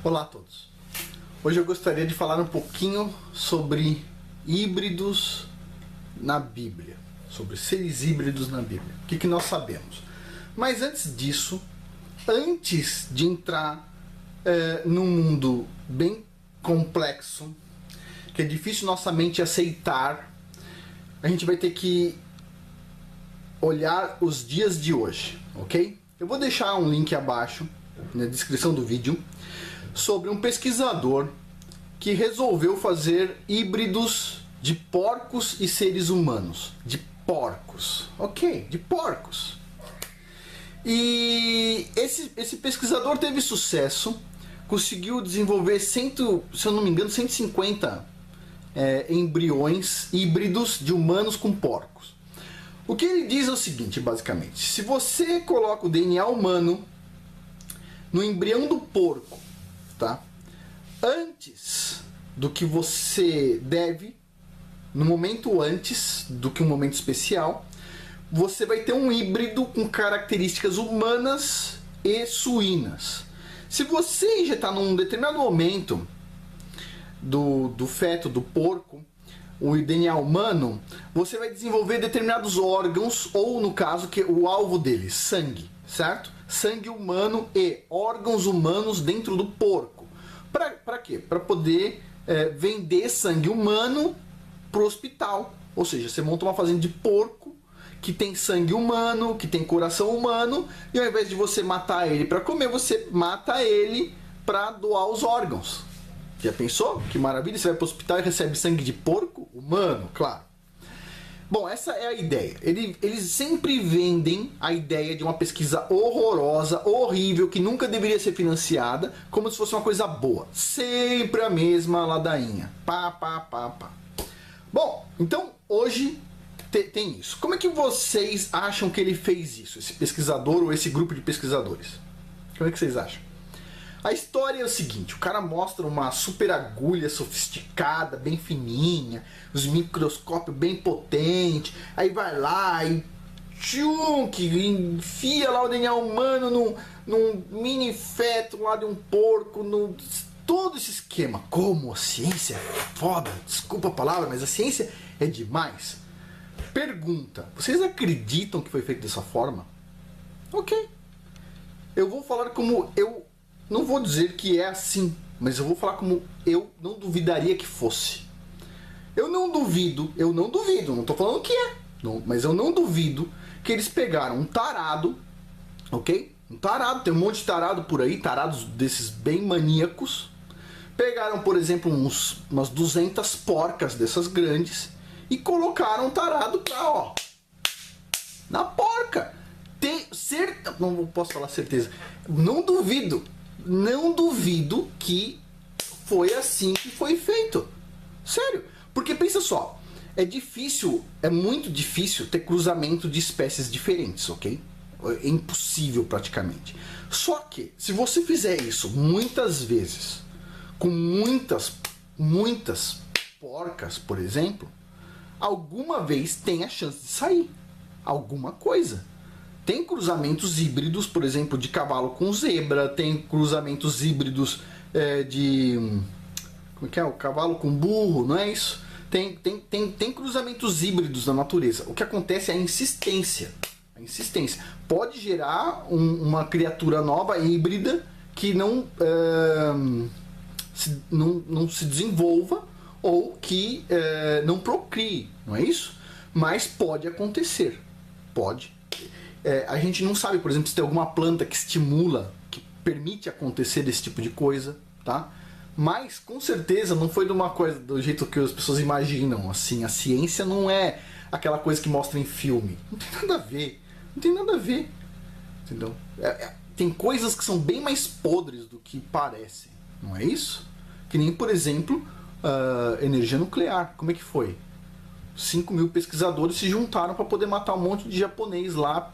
Olá a todos. Hoje eu gostaria de falar um pouquinho sobre híbridos na Bíblia, sobre seres híbridos na Bíblia. O que nós sabemos? Mas antes disso, antes de entrar num mundo bem complexo, que é difícil nossa mente aceitar, a gente vai ter que olhar os dias de hoje, ok? Eu vou deixar um link abaixo na descrição do vídeo sobre um pesquisador que resolveu fazer híbridos de porcos e seres humanos. De porcos, ok? De porcos. E esse pesquisador teve sucesso, conseguiu desenvolver, se eu não me engano, 150 embriões híbridos de humanos com porcos. O que ele diz é o seguinte, basicamente: se você coloca o DNA humano no embrião do porco, tá? Antes do que você deve, no momento antes do que um momento especial, você vai ter um híbrido com características humanas e suínas. Se você injetar num determinado momento do feto do porco o DNA humano, você vai desenvolver determinados órgãos, ou no caso, que é o alvo dele, sangue, certo? Sangue humano e órgãos humanos dentro do porco. Para quê? Para poder vender sangue humano para o hospital. Ou seja, você monta uma fazenda de porco que tem sangue humano, que tem coração humano, e ao invés de você matar ele para comer, você mata ele para doar os órgãos. Já pensou? Que maravilha, você vai para o hospital e recebe sangue de porco humano, claro. Bom, essa é a ideia. Eles sempre vendem a ideia de uma pesquisa horrorosa, horrível, que nunca deveria ser financiada, como se fosse uma coisa boa. Sempre a mesma ladainha. Pá. Bom, então hoje tem isso. Como é que vocês acham que ele fez isso? Esse pesquisador ou esse grupo de pesquisadores? Como é que vocês acham? A história é o seguinte: o cara mostra uma super agulha sofisticada, bem fininha, os microscópios bem potentes, aí vai lá e enfia lá o DNA humano num mini feto lá de um porco, todo esse esquema. Como a ciência é foda, desculpa a palavra, mas a ciência é demais. Pergunta: vocês acreditam que foi feito dessa forma? Ok. Eu vou falar como eu... Não vou dizer que é assim, mas eu vou falar como eu não duvidaria que fosse. Eu não duvido, não tô falando que é, não, mas eu não duvido que eles pegaram um tarado, ok? Um tarado, tem um monte de tarado por aí, tarados desses bem maníacos. Pegaram, por exemplo, umas 200 porcas dessas grandes e colocaram um tarado pra, ó, na porca. Não posso falar certeza, não duvido que foi assim que foi feito. Sério. Porque pensa só, é muito difícil ter cruzamento de espécies diferentes, ok? É impossível praticamente. Só que, se você fizer isso muitas vezes, com muitas porcas, por exemplo, alguma vez tem a chance de sair alguma coisa. Tem cruzamentos híbridos, por exemplo, de cavalo com zebra, tem cruzamentos híbridos como é que é? O cavalo com burro, não é isso? Tem cruzamentos híbridos na natureza. O que acontece é a insistência. A insistência pode gerar uma criatura nova, híbrida, que não se desenvolva ou que não procrie, não é isso? Mas pode acontecer. Pode. A gente não sabe, por exemplo, se tem alguma planta que estimula, que permite acontecer desse tipo de coisa, tá? Mas, com certeza, não foi de uma coisa do jeito que as pessoas imaginam, assim. A ciência não é aquela coisa que mostra em filme. Não tem nada a ver. Não tem nada a ver. Entendeu? Tem coisas que são bem mais podres do que parecem, não é isso? Que nem, por exemplo, energia nuclear. Como é que foi? 5 mil pesquisadores se juntaram para poder matar um monte de japonês lá,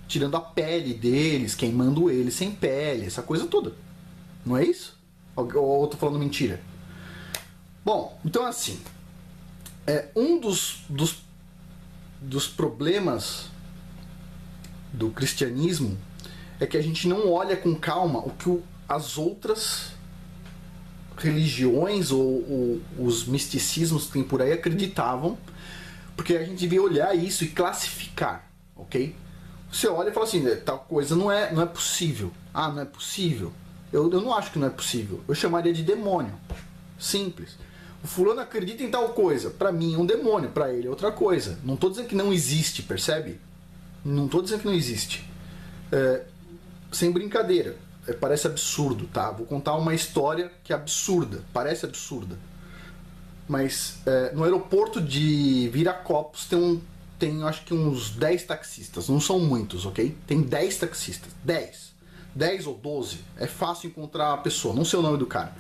tirando a pele deles, queimando eles sem pele, essa coisa toda. Não é isso? Ou eu tô falando mentira? Bom, então assim, um dos problemas do cristianismo é que a gente não olha com calma o que as outras religiões ou os misticismos que tem por aí acreditavam, porque a gente devia olhar isso e classificar, ok? Você olha e fala assim, tal coisa não é possível. Ah, não é possível? Eu não acho que não é possível. Eu chamaria de demônio. Simples. O fulano acredita em tal coisa. Para mim é um demônio, para ele é outra coisa. Não estou dizendo que não existe, percebe? Não estou dizendo que não existe. Sem brincadeira. Parece absurdo, tá? Vou contar uma história que é absurda. Parece absurda. Mas no aeroporto de Viracopos tem acho que uns 10 taxistas. Não são muitos, ok? Tem 10 taxistas. 10 ou 12. É fácil encontrar a pessoa. Não sei o nome do cara.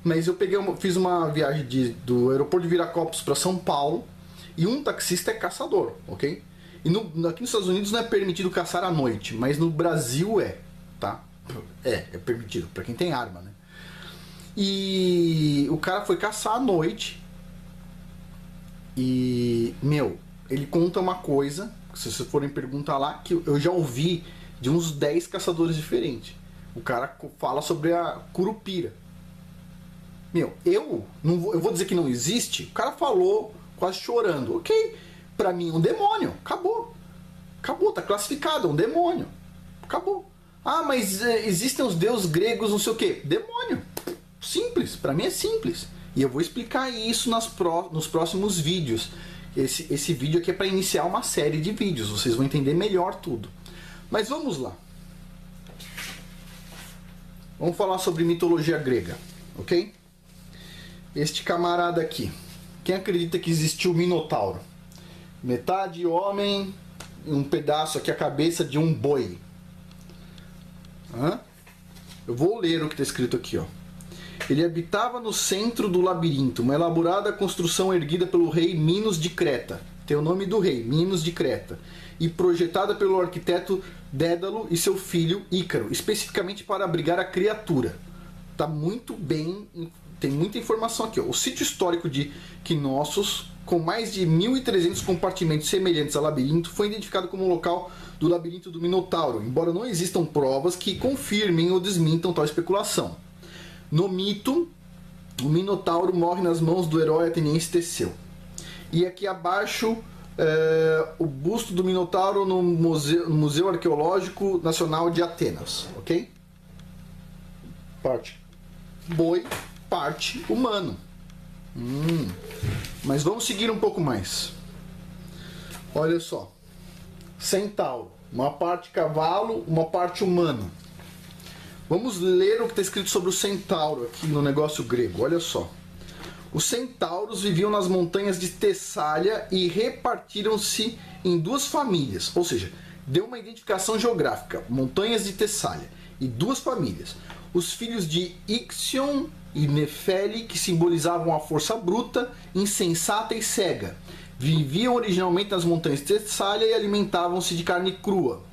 Mas eu fiz uma viagem do aeroporto de Viracopos para São Paulo. E um taxista é caçador, ok? E aqui nos Estados Unidos não é permitido caçar à noite. Mas no Brasil tá? É permitido. Para quem tem arma, né? E o cara foi caçar à noite. E, ele conta uma coisa, se vocês forem perguntar lá, que eu já ouvi de uns 10 caçadores diferentes. O cara fala sobre a curupira. Eu vou dizer que não existe. O cara falou quase chorando. Ok, pra mim é um demônio. Acabou, tá classificado, é um demônio. Acabou. Ah, mas existem os deuses gregos, não sei o que. Demônio. Simples, pra mim é simples. E eu vou explicar isso nos próximos vídeos. Esse vídeo aqui é para iniciar uma série de vídeos. Vocês vão entender melhor tudo. Mas vamos lá. Vamos falar sobre mitologia grega, ok? Este camarada aqui. Quem acredita que existiu o Minotauro? Metade homem, um pedaço aqui a cabeça de um boi. Eu vou ler o que está escrito aqui, ó. Ele habitava no centro do labirinto, uma elaborada construção erguida pelo rei Minos de Creta. Tem o nome do rei, Minos de Creta. E projetada pelo arquiteto Dédalo e seu filho Ícaro, especificamente para abrigar a criatura. Tá muito bem, tem muita informação aqui, ó. O sítio histórico de Knossos, com mais de 1.300 compartimentos semelhantes ao labirinto, foi identificado como local do labirinto do Minotauro, embora não existam provas que confirmem ou desmintam tal especulação. No mito, o Minotauro morre nas mãos do herói ateniense Teseu. E aqui abaixo, o busto do Minotauro no Museu Arqueológico Nacional de Atenas, ok? Parte boi, parte humano. Mas vamos seguir um pouco mais. Olha só. Centauro, uma parte cavalo, uma parte humano. Vamos ler o que está escrito sobre o centauro aqui no negócio grego. Olha só. Os centauros viviam nas montanhas de Tessália e repartiram-se em 2 famílias. Ou seja, deu uma identificação geográfica. Montanhas de Tessália e 2 famílias. Os filhos de Ixion e Nefeli, que simbolizavam a força bruta, insensata e cega. Viviam originalmente nas montanhas de Tessália e alimentavam-se de carne crua.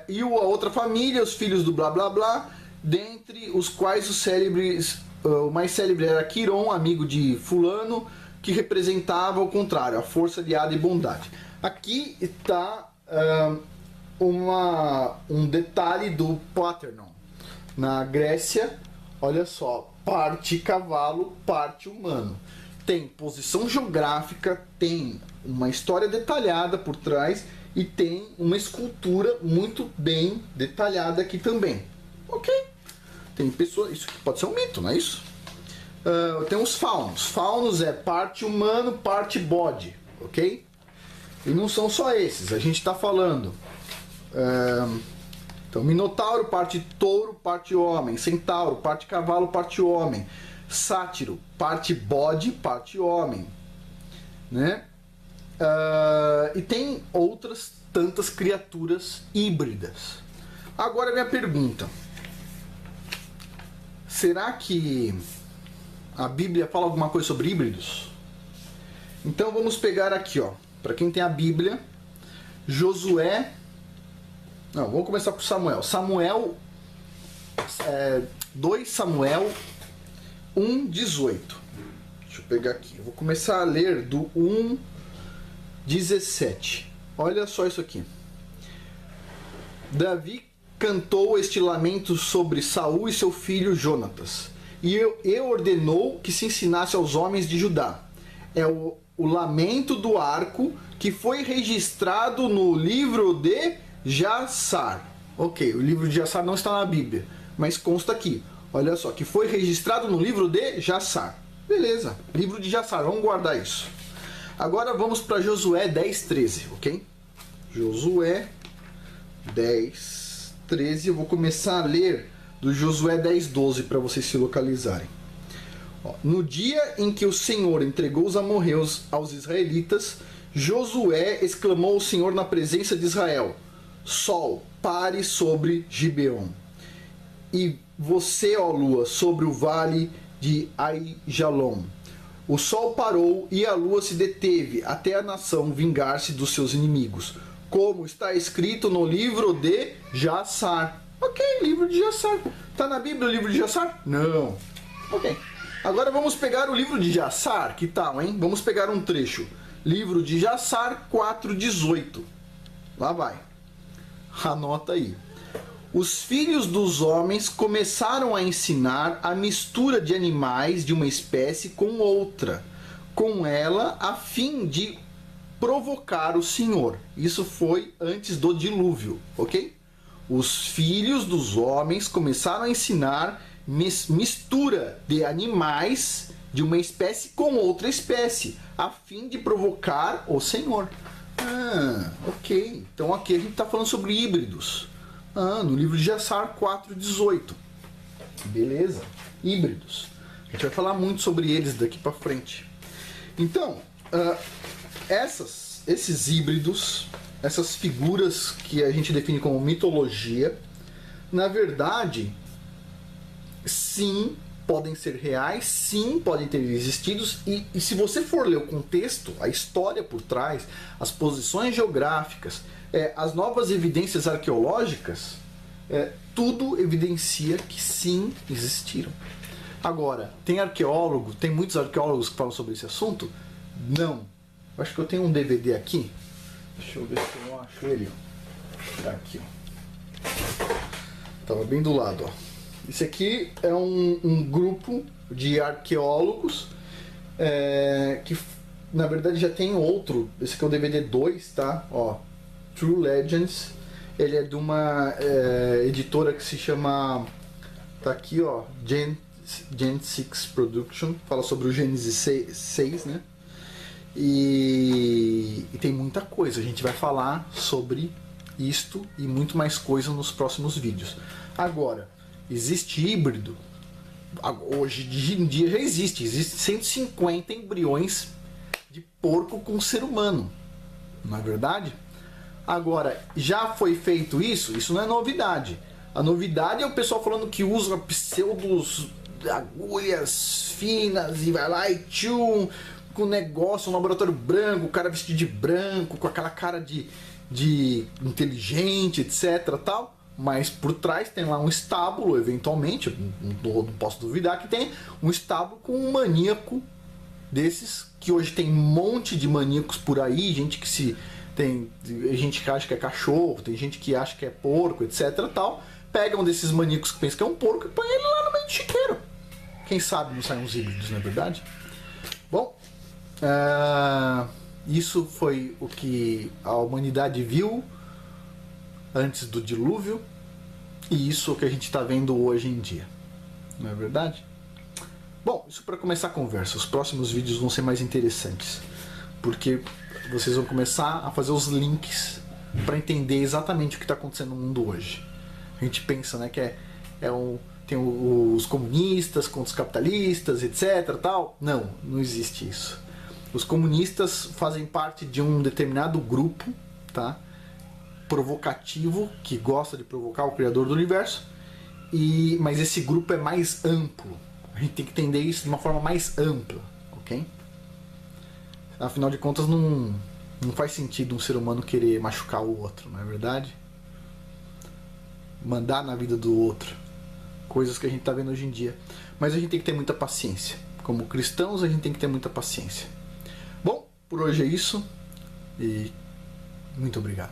E a outra família, os filhos do blá blá blá, dentre os quais o mais célebre era Quiron, amigo de fulano, que representava o contrário, a força aliada e bondade. Aqui está um detalhe do Parthenon. Na Grécia, olha só, parte cavalo, parte humano. Tem posição geográfica, tem uma história detalhada por trás e tem uma escultura muito bem detalhada aqui também. Ok? Tem pessoas. Isso aqui pode ser um mito, não é isso? Tem os faunos. Faunos é parte humano, parte bode. Ok? E não são só esses. A gente está falando. Então, Minotauro, parte touro, parte homem. Centauro, parte cavalo, parte homem. Sátiro, parte bode, parte homem. Né? E tem outras tantas criaturas híbridas. Agora minha pergunta: será que a Bíblia fala alguma coisa sobre híbridos? Então vamos pegar aqui, ó, para quem tem a Bíblia, Josué. Não, vamos começar por Samuel. 2 Samuel 1:18. Deixa eu pegar aqui. Eu vou começar a ler do 1:17. Olha só isso aqui. Davi cantou este lamento sobre Saul e seu filho Jonatas. e ordenou que se ensinasse aos homens de Judá. É o lamento do arco que foi registrado no livro de Jassar. Ok, o livro de Jassar não está na Bíblia, mas consta aqui. Olha só, que foi registrado no livro de Jassar. Beleza, livro de Jassar, vamos guardar isso. Agora vamos para Josué 10:13, ok? Josué 10:13, eu vou começar a ler do Josué 10:12 para vocês se localizarem. No dia em que o Senhor entregou os amorreus aos israelitas, Josué exclamou ao Senhor na presença de Israel: Sol, pare sobre Gibeon, e você, ó lua, sobre o vale de Aijalon. O sol parou e a lua se deteve até a nação vingar-se dos seus inimigos, como está escrito no livro de Jassar. Ok, livro de Jassar. Tá na Bíblia o livro de Jassar? Não. Ok. Agora vamos pegar o livro de Jassar, que tal, hein? Vamos pegar um trecho. Livro de Jassar 4:18. Lá vai. Anota aí. Os filhos dos homens começaram a ensinar a mistura de animais de uma espécie com outra, com ela a fim de provocar o Senhor. Isso foi antes do dilúvio, ok? Os filhos dos homens começaram a ensinar mistura de animais de uma espécie com outra espécie, a fim de provocar o Senhor. Ah, ok. Então aqui a gente está falando sobre híbridos. No livro de Jassar 4:18. Beleza. Híbridos. A gente vai falar muito sobre eles daqui para frente. Então, esses híbridos, essas figuras que a gente define como mitologia, na verdade, sim, podem ser reais, sim, podem ter existido, e se você for ler o contexto, a história por trás, as posições geográficas, as novas evidências arqueológicas, tudo evidencia que sim, existiram. Agora, tem muitos arqueólogos que falam sobre esse assunto? Não. Eu acho que eu tenho um DVD aqui. Deixa eu ver se eu acho ele. Tá aqui, ó. Tava bem do lado, ó. Esse aqui é um grupo de arqueólogos que, na verdade, já tem outro. Esse aqui é o DVD 2, tá? Ó, True Legends. Ele é de uma editora que se chama... Tá aqui, ó. Gen 6 Production. Fala sobre o Gênesis 6, né? E tem muita coisa. A gente vai falar sobre isto e muito mais coisa nos próximos vídeos. Agora, existe híbrido. Hoje em dia já existe. Existem 150 embriões de porco com ser humano. Não é verdade? Agora, já foi feito isso? Isso não é novidade. A novidade é o pessoal falando que usa pseudos agulhas finas e vai lá e tchum, com negócio, um laboratório branco, o cara vestido de branco, com aquela cara de inteligente, etc. Tal. Mas por trás tem lá um estábulo, eventualmente, não posso duvidar que tem um estábulo com um maníaco desses, que hoje tem um monte de maníacos por aí, gente que acha que é cachorro, tem gente que acha que é porco, etc. Tal. Pega um desses maníacos que pensa que é um porco e põe ele lá no meio do chiqueiro. Quem sabe não saem uns híbridos, não é verdade? Bom, isso foi o que a humanidade viu antes do dilúvio, e isso é o que a gente está vendo hoje em dia, não é verdade? Bom, isso para começar a conversa. Os próximos vídeos vão ser mais interessantes, porque vocês vão começar a fazer os links para entender exatamente o que está acontecendo no mundo hoje. A gente pensa, né, que tem os comunistas contra os capitalistas, etc. Tal. Não, não existe isso. Os comunistas fazem parte de um determinado grupo, tá? Provocativo, que gosta de provocar o Criador do Universo, mas esse grupo é mais amplo. A gente tem que entender isso de uma forma mais ampla, ok? Afinal de contas, não faz sentido um ser humano querer machucar o outro, não é verdade? Mandar na vida do outro. Coisas que a gente está vendo hoje em dia. Mas a gente tem que ter muita paciência. Como cristãos, a gente tem que ter muita paciência. Bom, por hoje é isso. E muito obrigado.